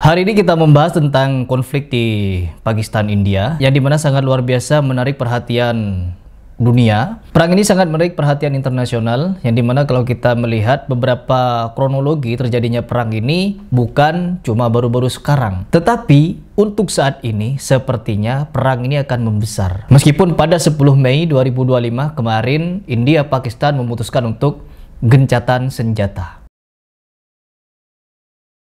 Hari ini kita membahas tentang konflik di Pakistan India yang dimana sangat luar biasa menarik perhatian dunia. Perang ini sangat menarik perhatian internasional yang dimana kalau kita melihat beberapa kronologi terjadinya perang ini bukan cuma baru-baru sekarang, tetapi untuk saat ini sepertinya perang ini akan membesar. Meskipun pada 10 Mei 2025 kemarin India Pakistan memutuskan untuk gencatan senjata,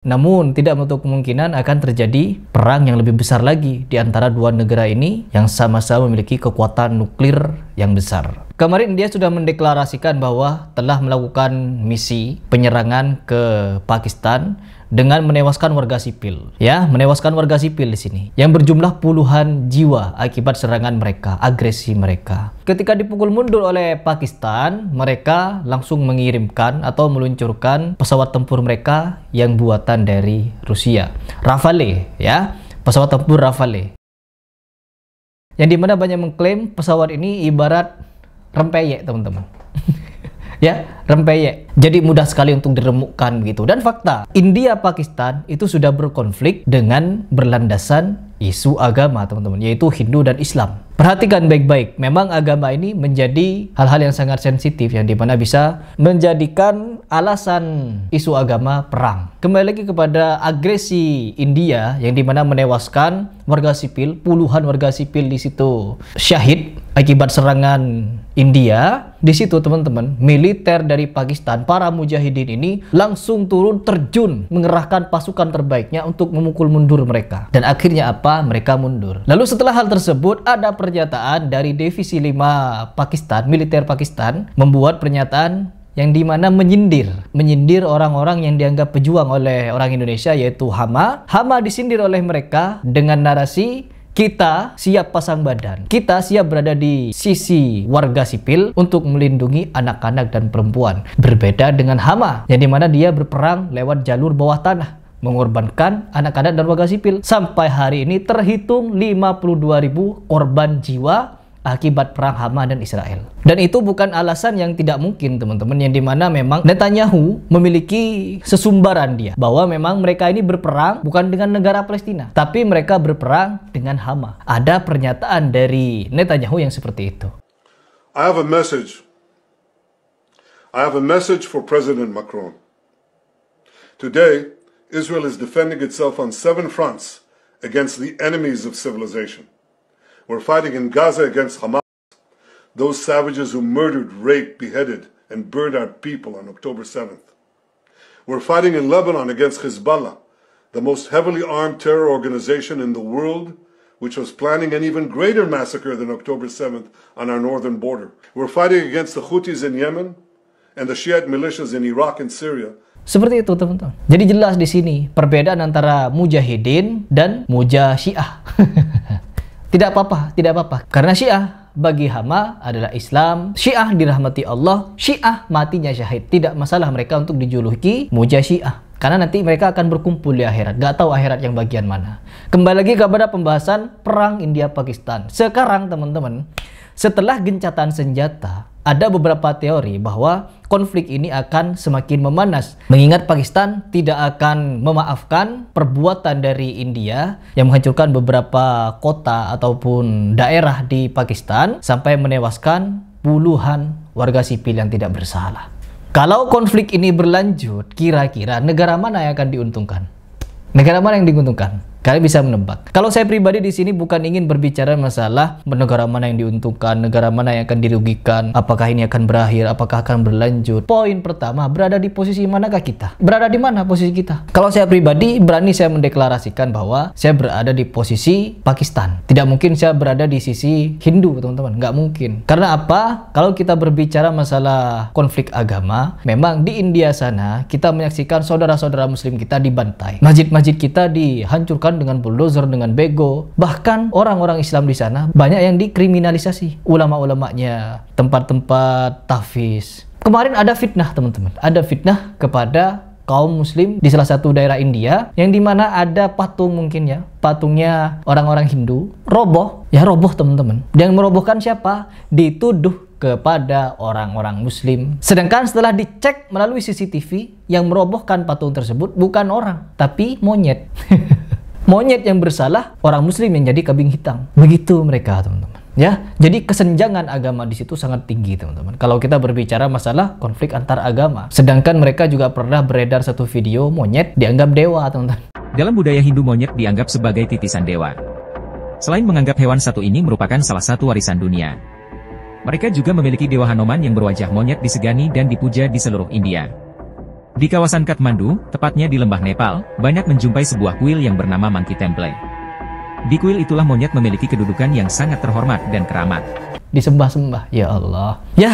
namun tidak menutup kemungkinan akan terjadi perang yang lebih besar lagi di antara dua negara ini yang sama-sama memiliki kekuatan nuklir yang besar. Kemarin India sudah mendeklarasikan bahwa telah melakukan misi penyerangan ke Pakistan dengan menewaskan warga sipil. Ya, menewaskan warga sipil di sini yang berjumlah puluhan jiwa akibat serangan mereka, agresi mereka. Ketika dipukul mundur oleh Pakistan, mereka langsung mengirimkan atau meluncurkan pesawat tempur mereka yang buatan dari Rusia, Rafale, ya, pesawat tempur Rafale. Yang dimana banyak mengklaim pesawat ini ibarat rempeyek, teman-teman. Ya, rempeyek. Jadi mudah sekali untuk diremukkan begitu. Dan fakta, India Pakistan itu sudah berkonflik dengan berlandasan isu agama, teman-teman, yaitu Hindu dan Islam. Perhatikan baik-baik, memang agama ini menjadi hal-hal yang sangat sensitif yang dimana bisa menjadikan alasan isu agama perang. Kembali lagi kepada agresi India yang dimana menewaskan warga sipil, puluhan warga sipil di situ syahid akibat serangan India. Di situ, teman-teman, militer dari Pakistan, para mujahidin ini langsung turun terjun mengerahkan pasukan terbaiknya untuk memukul mundur mereka. Dan akhirnya apa? Mereka mundur. Lalu setelah hal tersebut ada pernyataan dari Divisi 5 Pakistan, militer Pakistan, membuat pernyataan yang dimana menyindir orang-orang yang dianggap pejuang oleh orang Indonesia, yaitu Hama. Hama disindir oleh mereka dengan narasi, kita siap pasang badan, kita siap berada di sisi warga sipil untuk melindungi anak-anak dan perempuan. Berbeda dengan Hama yang dimana dia berperang lewat jalur bawah tanah, mengorbankan anak-anak dan warga sipil. Sampai hari ini terhitung 52.000 korban jiwa akibat perang Hamas dan Israel. Dan itu bukan alasan yang tidak mungkin, teman-teman, yang dimana memang Netanyahu memiliki sesumbaran dia bahwa memang mereka ini berperang bukan dengan negara Palestina, tapi mereka berperang dengan Hamas. Ada pernyataan dari Netanyahu yang seperti itu. I have a message for President Macron. Today, Israel is defending itself on 7 fronts against the enemies of civilization. We're fighting in Gaza against Hamas, those savages who murdered, raped, beheaded, and burned our people on October 7th. We're fighting in Lebanon against Hezbollah, the most heavily armed terror organization in the world, which was planning an even greater massacre than October 7th on our northern border. We're fighting against the Houthis in Yemen and the Shiite militias in Iraq and Syria. Seperti itu, teman-teman. Jadi jelas di sini perbedaan antara mujahidin dan mujasyiah. Tidak apa-apa, tidak apa-apa. Karena Syiah bagi Hama adalah Islam. Syiah dirahmati Allah. Syiah matinya syahid. Tidak masalah mereka untuk dijuluki mujasyiah. Karena nanti mereka akan berkumpul di akhirat. Gak tahu akhirat yang bagian mana. Kembali lagi kepada pembahasan perang India Pakistan. Sekarang, teman-teman, setelah gencatan senjata, ada beberapa teori bahwa konflik ini akan semakin memanas. Mengingat Pakistan tidak akan memaafkan perbuatan dari India yang menghancurkan beberapa kota ataupun daerah di Pakistan sampai menewaskan puluhan warga sipil yang tidak bersalah. Kalau konflik ini berlanjut, kira-kira negara mana yang akan diuntungkan? Negara mana yang diuntungkan? Kalian bisa menebak. Kalau saya pribadi di sini bukan ingin berbicara masalah negara mana yang diuntungkan, negara mana yang akan dirugikan, apakah ini akan berakhir, apakah akan berlanjut. Poin pertama, berada di posisi manakah kita? Berada di mana posisi kita? Kalau saya pribadi, berani saya mendeklarasikan bahwa saya berada di posisi Pakistan. Tidak mungkin saya berada di sisi Hindu, teman-teman. Nggak mungkin. Karena apa? Kalau kita berbicara masalah konflik agama, memang di India sana kita menyaksikan saudara-saudara muslim kita dibantai. Masjid-masjid kita dihancurkan dengan bulldozer, dengan bego. Bahkan orang-orang Islam di sana banyak yang dikriminalisasi. Ulama-ulamanya, tempat-tempat tahfiz. Kemarin ada fitnah, teman-teman. Ada fitnah kepada kaum muslim di salah satu daerah India yang dimana ada patung, mungkin ya, patungnya orang-orang Hindu roboh. Ya roboh, teman-teman. Yang merobohkan siapa? Dituduh kepada orang-orang muslim. Sedangkan setelah dicek melalui CCTV, yang merobohkan patung tersebut bukan orang, tapi monyet. Monyet yang bersalah, orang muslim yang jadi kambing hitam. Begitu mereka, teman-teman. Ya, jadi kesenjangan agama di situ sangat tinggi, teman-teman. Kalau kita berbicara masalah konflik antar agama, sedangkan mereka juga pernah beredar satu video monyet dianggap dewa, teman-teman. Dalam budaya Hindu, monyet dianggap sebagai titisan dewa. Selain menganggap hewan satu ini merupakan salah satu warisan dunia, mereka juga memiliki dewa Hanuman yang berwajah monyet disegani dan dipuja di seluruh India. Di kawasan Kathmandu, tepatnya di lembah Nepal, banyak menjumpai sebuah kuil yang bernama Monkey Temple. Di kuil itulah monyet memiliki kedudukan yang sangat terhormat dan keramat. Disembah-sembah, ya Allah. Ya,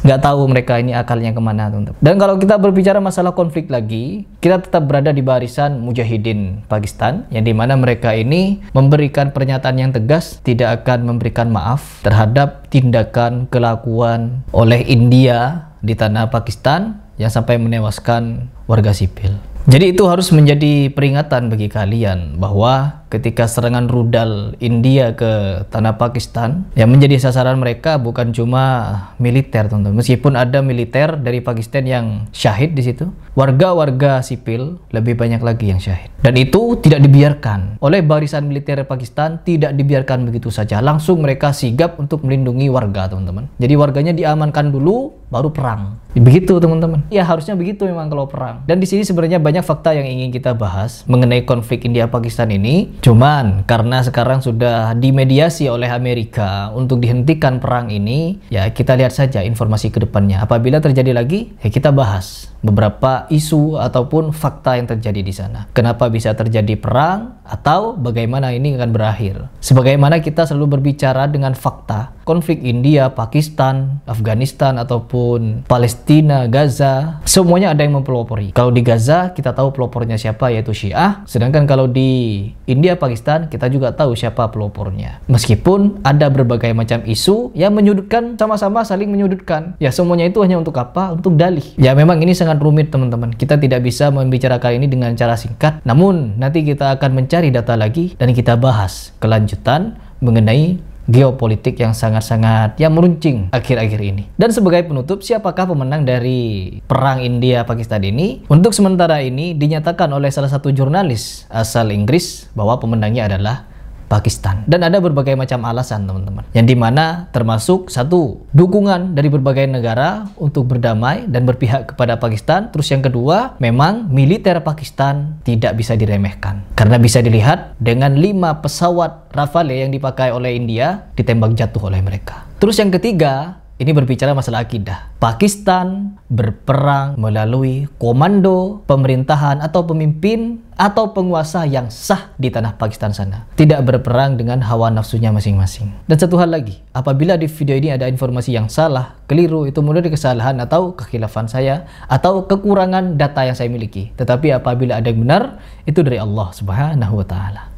nggak tahu mereka ini akalnya kemana, teman-teman. Dan kalau kita berbicara masalah konflik lagi, kita tetap berada di barisan Mujahidin Pakistan, yang dimana mereka ini memberikan pernyataan yang tegas, tidak akan memberikan maaf terhadap tindakan kelakuan oleh India di tanah Pakistan yang sampai menewaskan warga sipil. Jadi itu harus menjadi peringatan bagi kalian bahwa ketika serangan rudal India ke tanah Pakistan, yang menjadi sasaran mereka bukan cuma militer, teman-teman. Meskipun ada militer dari Pakistan yang syahid di situ, warga-warga sipil lebih banyak lagi yang syahid. Dan itu tidak dibiarkan oleh barisan militer Pakistan, tidak dibiarkan begitu saja. Langsung mereka sigap untuk melindungi warga, teman-teman. Jadi warganya diamankan dulu, baru perang. Begitu, teman-teman. Ya harusnya begitu memang kalau perang. Dan di sini sebenarnya banyak fakta yang ingin kita bahas mengenai konflik India Pakistan ini. Cuman karena sekarang sudah dimediasi oleh Amerika untuk dihentikan perang ini, ya kita lihat saja informasi ke depannya. Apabila terjadi lagi, ya kita bahas beberapa isu ataupun fakta yang terjadi di sana. Kenapa bisa terjadi perang atau bagaimana ini akan berakhir. Sebagaimana kita selalu berbicara dengan fakta, konflik India, Pakistan, Afghanistan ataupun Palestina, Gaza, semuanya ada yang mempelopori. Kalau di Gaza kita tahu pelopornya siapa, yaitu Syiah. Sedangkan kalau di India, Pakistan, kita juga tahu siapa pelopornya. Meskipun ada berbagai macam isu yang menyudutkan, sama-sama saling menyudutkan. Ya semuanya itu hanya untuk apa? Untuk dalih. Ya memang ini sangat rumit, teman-teman. Kita tidak bisa membicarakan ini dengan cara singkat. Namun nanti kita akan mencari data lagi dan kita bahas kelanjutan mengenai geopolitik yang sangat-sangat meruncing akhir-akhir ini. Dan sebagai penutup, siapakah pemenang dari perang India-Pakistan ini? Untuk sementara ini dinyatakan oleh salah satu jurnalis asal Inggris bahwa pemenangnya adalah Pakistan. Dan ada berbagai macam alasan, teman-teman. Yang dimana termasuk satu, dukungan dari berbagai negara untuk berdamai dan berpihak kepada Pakistan. Terus yang kedua, memang militer Pakistan tidak bisa diremehkan. Karena bisa dilihat dengan 5 pesawat Rafale yang dipakai oleh India ditembak jatuh oleh mereka. Terus yang ketiga, ini berbicara masalah akidah. Pakistan berperang melalui komando pemerintahan atau pemimpin atau penguasa yang sah di tanah Pakistan sana. Tidak berperang dengan hawa nafsunya masing-masing. Dan satu hal lagi, apabila di video ini ada informasi yang salah, keliru, itu murni kesalahan atau kekhilafan saya atau kekurangan data yang saya miliki. Tetapi apabila ada yang benar, itu dari Allah Subhanahu wa Ta'ala.